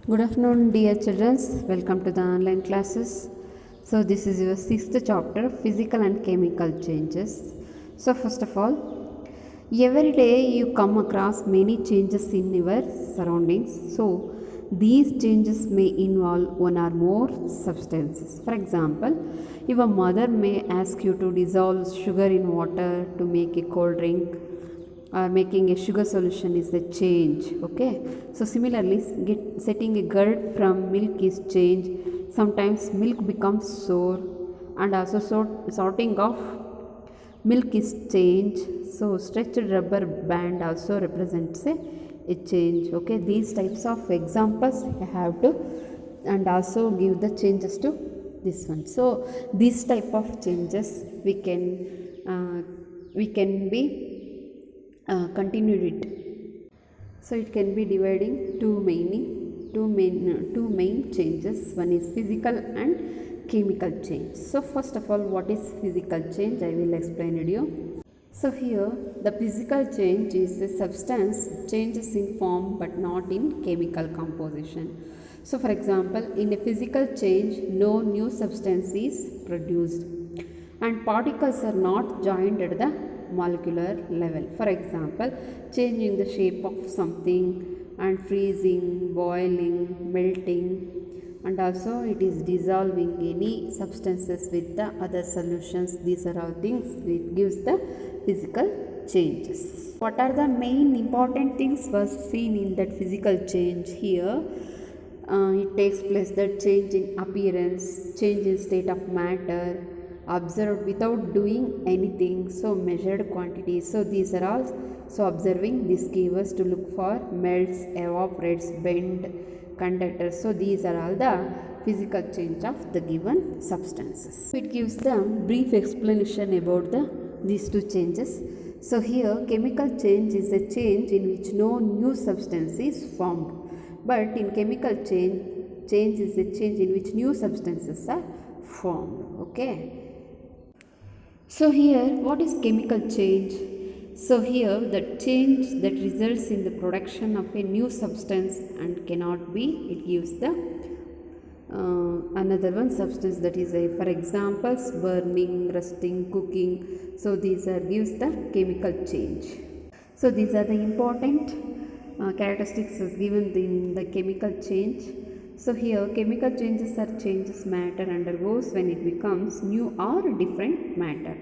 Good afternoon, dear children. Welcome to the online classes. So, this is your sixth chapter, physical and chemical changes. So, first of all, every day you come across many changes in your surroundings. So, these changes may involve one or more substances. For example, your mother may ask you to dissolve sugar in water to make a cold drink, or making a sugar solution is a change. Okay, so similarly, setting a gulp from milk is change. Sometimes milk becomes sour, and also sorting off milk is change. So stretched rubber band also represents a change. Okay, these types of examples you have to, and also give the changes to this one. So these type of changes we can be continued it. So it can be dividing two main changes. One is physical and chemical change. So first of all, what is physical change? I will explain it you. So here the physical change is the substance changes in form but not in chemical composition. So for example, in a physical change, no new substance is produced and particles are not joined at the molecular level. For example, changing the shape of something and freezing, boiling, melting, and also it is dissolving any substances with the other solutions. These are all things which gives the physical changes. What are the main important things was seen in that physical change here? It takes place that change in appearance, change in state of matter, observed without doing anything, so measured quantities. So these are all, so observing this gives us to look for melts, evaporates, bend, conductors. So these are all the physical change of the given substances. It gives the brief explanation about these two changes. So here chemical change is a change in which no new substance is formed, but in chemical change is a change in which new substances are formed. Okay, so here what is chemical change? So here the change that results in the production of a new substance and cannot be, it gives the another one substance, that is a, for examples, burning, rusting, cooking. So these are gives the chemical change. So these are the important characteristics as given in the chemical change. So here chemical changes are changes matter undergoes when it becomes new or different matter.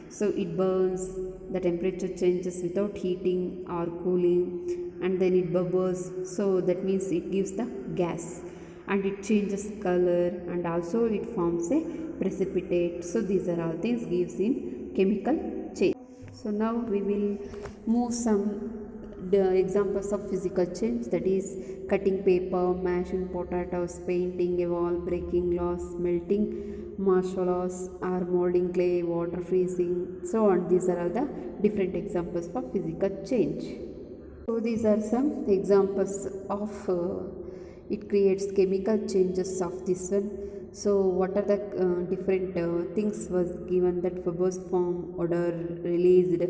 So it burns, the temperature changes without heating or cooling, and then it bubbles. So that means it gives the gas, and it changes color, and also it forms a precipitate. So these are all things gives in chemical change. So now we will move some examples of physical change, that is cutting paper, mashing potatoes, painting a wall, breaking glass, melting marshmallows, or molding clay, water freezing, so on. These are all the different examples for physical change. So these are some examples of it creates chemical changes of this one. So what are the different things was given, that verbose form, odor released,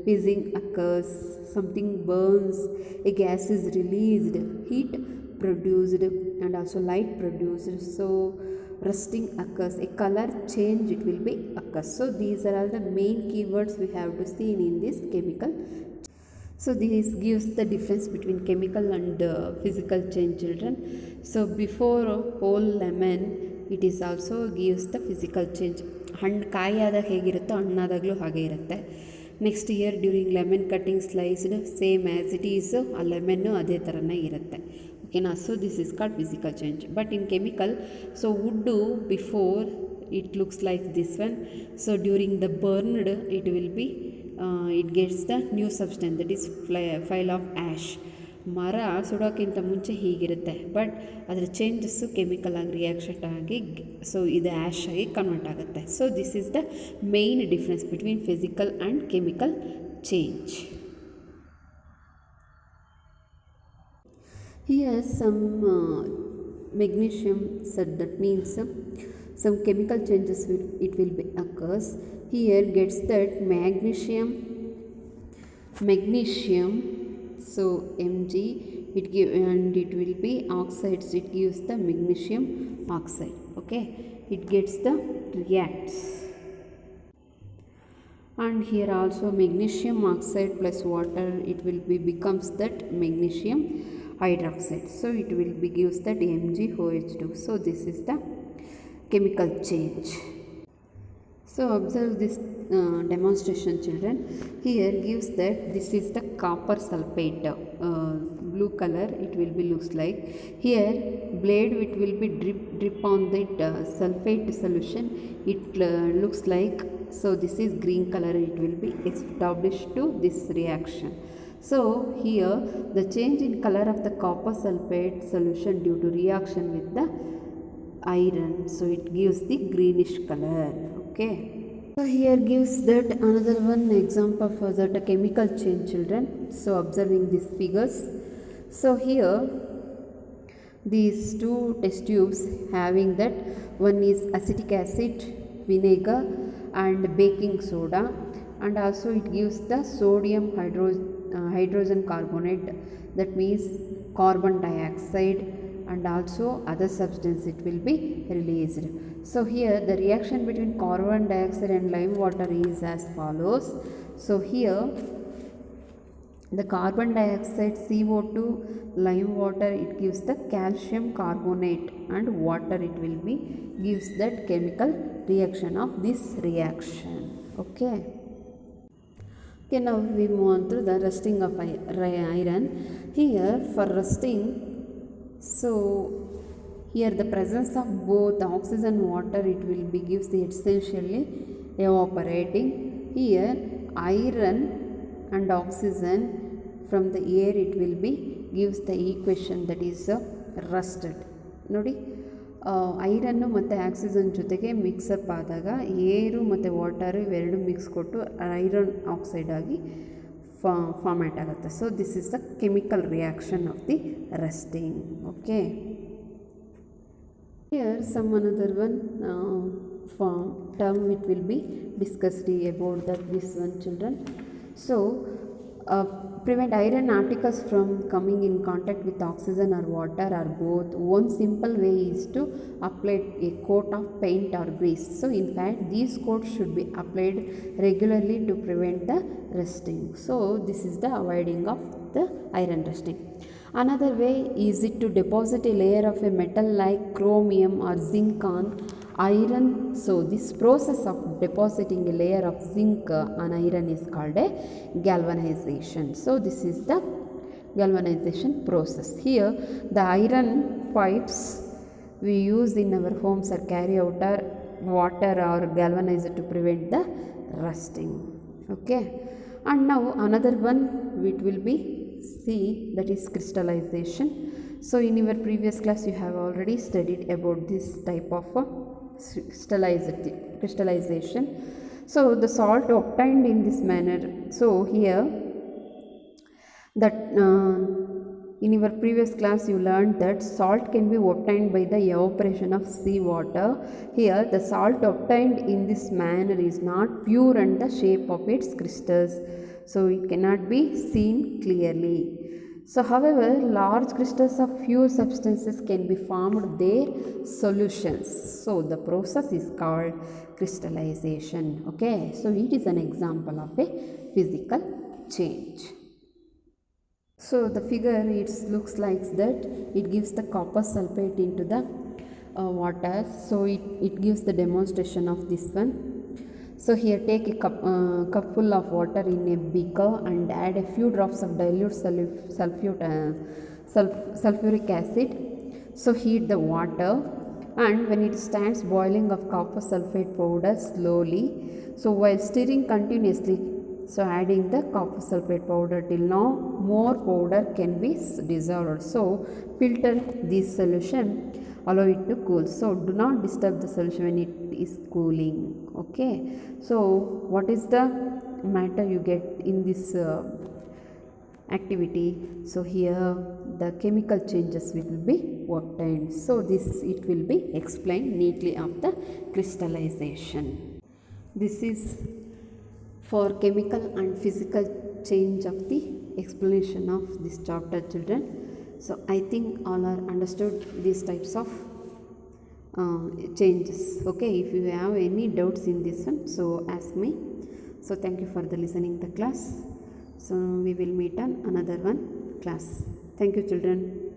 fizzing occurs, something burns, a gas is released, heat produced, and also light produced. So rusting occurs, a color change it will be occurs. So these are all the main keywords we have to see in this chemical. So this gives the difference between chemical and physical change, children. So before whole lemon, it is also gives the physical change. ಹಣ್ಣು ಕಾಯಿ ಆದಾಗ ಹೇಗಿರುತ್ತೋ ಹಣ್ಣಾದಾಗಲೂ ಹಾಗೆ ಇರುತ್ತೆ. Next year during lemon cutting sliced same as it ಈಸು, ಆ lemon ಅದೇ ಥರನೇ ಇರುತ್ತೆ. ಓಕೆನಾ? So this is called physical change. But in chemical, so wood before it looks like this one. So during the burned, it will be it gets the new substance, that is file of ash. ಮರ ಸುಡೋಕ್ಕಿಂತ ಮುಂಚೆ ಹೀಗಿರುತ್ತೆ, but ಅದರ changes chemical ಆಗಿ reaction ಆಗಿ so ಇದು ash ಆಗಿ convert ಆಗುತ್ತೆ. So this is the main difference between physical and chemical change. Here some magnesium, so that means some chemical changes it will be occurs. Here gets that magnesium, so Mg it give, and it will be oxides, it gives the magnesium oxide. Okay, it gets the reacts. And here also magnesium oxide plus water, it will be becomes that magnesium hydroxide, so it will be gives that MgOH2. So this is the chemical change. So observe this demonstration, children. Here gives that this is the copper sulfate, blue color it will be looks like. Here blade it will be drip on that sulfate solution, it looks like. So this is green color, it will be established to this reaction. So here the change in color of the copper sulfate solution due to reaction with the iron, so it gives the greenish color. Okay, so here gives that another one example for that chemical change, children. So observing these figures, so here these two test tubes having that one is acetic acid, vinegar and baking soda, and also it gives the sodium hydrogen carbonate, that means carbon dioxide, and also other substance it will be released. So here the reaction between carbon dioxide and lime water is as follows. So here the carbon dioxide CO2 lime water, it gives the calcium carbonate, and water it will be gives that chemical reaction of this reaction. Okay. Okay, now we move on to the rusting of iron. Here for rusting, so here the presence of both oxygen and water, it will be gives the essentially evaporating. Here iron and oxygen from the air, it will be gives the equation that is rusted. Nodi iron ಮತ್ತು oxygen ಜೊತೆಗೆ mix up ಆದಾಗ air ಮತ್ತು water ಇವೆರಡು mix ಕೊಟ್ಟು iron oxide ಆಗಿ format ಆಗುತ್ತೆ. So this is the chemical reaction of the rusting. Okay, here some another one term it will be discussed about that this one, children. So prevent iron particles from coming in contact with oxygen or water or both. One simple way is to apply a coat of paint or grease. So in fact these coats should be applied regularly to prevent the rusting. So this is the avoiding of the iron rusting. Another way is it to deposit a layer of a metal like chromium or zinc on iron. So this process of depositing a layer of zinc on iron is called a galvanization. So this is the galvanization process. Here the iron pipes we use in our homes or carry out our water or galvanizer to prevent the rusting. Okay, and now another one it will be see, that is crystallization. So in your previous class you have already studied about this type of crystallization. So the salt obtained in this manner. So here that in your previous class you learned that salt can be obtained by the evaporation of seawater. Here the salt obtained in this manner is not pure and the shape of its crystals, so it cannot be seen clearly. So however large crystals of pure substances can be formed their solutions. So the process is called crystallization. Okay, so it is an example of a physical change. So the figure it looks like that. It gives the copper sulfate into the water. So it gives the demonstration of this one. So here take a cup full of water in a beaker and add a few drops of dilute sulfuric acid. So heat the water, and when it stands boiling of copper sulfate powder slowly. So while stirring continuously, so adding the copper sulfate powder till now more powder can be dissolved. So filter this solution, allow it to cool. So do not disturb the solution when it is cooling. Okay, so what is the matter you get in this activity? So here the chemical changes will be obtained. So this it will be explained neatly of the crystallization. This is for chemical and physical change of the explanation of this chapter, children. So I think all are understood these types of changes. Okay, if you have any doubts in this one, so ask me. So thank you for the listening the class. So we will meet on another one class. Thank you children.